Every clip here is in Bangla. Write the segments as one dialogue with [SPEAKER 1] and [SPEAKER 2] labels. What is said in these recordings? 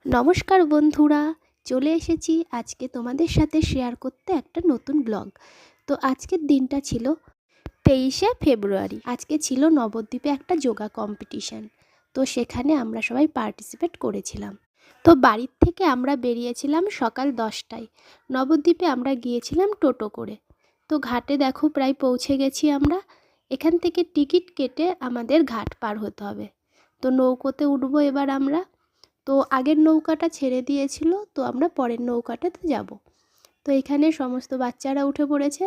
[SPEAKER 1] নমস্কার বন্ধুরা, চলে এসেছি আজকে তোমাদের সাথে শেয়ার করতে একটা নতুন ব্লগ। তো আজকের দিনটা ছিল 23শে ফেব্রুয়ারি। আজকে ছিল নবদ্বীপে একটা যোগা কম্পিটিশান। তো সেখানে আমরা সবাই পার্টিসিপেট করেছিলাম। তো বাড়ির থেকে আমরা বেরিয়েছিলাম সকাল 10টায়। নবদ্বীপে আমরা গিয়েছিলাম টোটো করে। তো ঘাটে দেখো প্রায় পৌঁছে গেছি আমরা। এখান থেকে টিকিট কেটে আমাদের ঘাট পার হতে হবে। তো নৌকোতে উঠবো এবার আমরা। তো আগের নৌকাটা ছেড়ে দিয়েছিল, তো আমরা পরের নৌকাটাতে যাব। তো এখানে সমস্ত বাচ্চারা উঠে পড়েছে।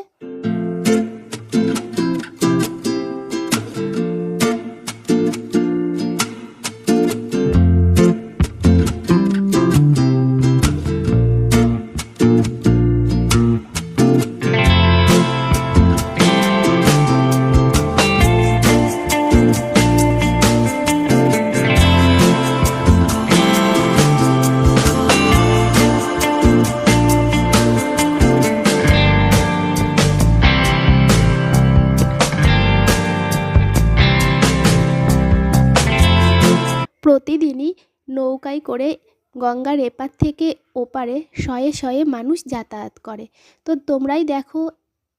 [SPEAKER 1] প্রতিদিনই নৌকায় করে গঙ্গার এপার থেকে ওপারে শয়ে শয়ে মানুষ যাতায়াত করে। তো তোমরাই দেখো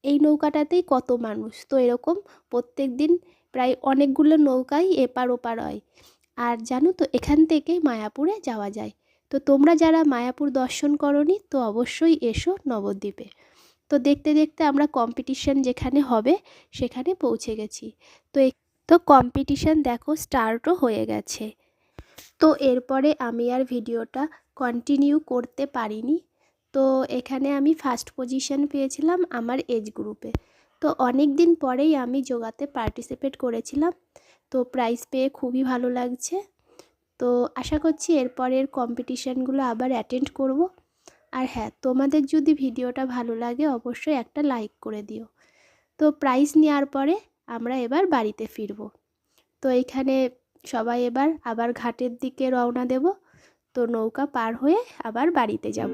[SPEAKER 1] এই নৌকাটাতেই কত মানুষ। তো এরকম প্রত্যেক দিন প্রায় অনেকগুলো নৌকাই এপার ওপার হয়। আর জানো তো এখান থেকে মায়াপুরে যাওয়া যায়। তো তোমরা যারা মায়াপুর দর্শন করোনি তো অবশ্যই এসো নবদ্বীপে। তো দেখতে দেখতে আমরা কম্পিটিশন যেখানে হবে সেখানে পৌঁছে গেছি। তো কম্পিটিশন দেখো স্টার্টও হয়ে গেছে। তো এরপরে আমি আর ভিডিওটা কন্টিনিউ করতে পারিনি। তো এখানে আমি ফার্স্ট পজিশন পেয়েছিলাম আমার এজ গ্রুপে। তো অনেক দিন পরেই আমি যোগাতে পার্টিসিপেট করেছিলাম। তো প্রাইজ পেয়ে খুবই ভালো লাগছে। তো আশা করছি এরপরের কম্পিটিশানগুলো আবার অ্যাটেন্ড করব। আর হ্যাঁ, তোমাদের যদি ভিডিওটা ভালো লাগে অবশ্যই একটা লাইক করে দিও। তো প্রাইজ নেওয়ার পরে আমরা এবার বাড়িতে ফিরব। তো এইখানে সবাই এবার আবার ঘাটের দিকে রওনা দেব। তো নৌকা পার হয়ে আবার বাড়িতে যাব।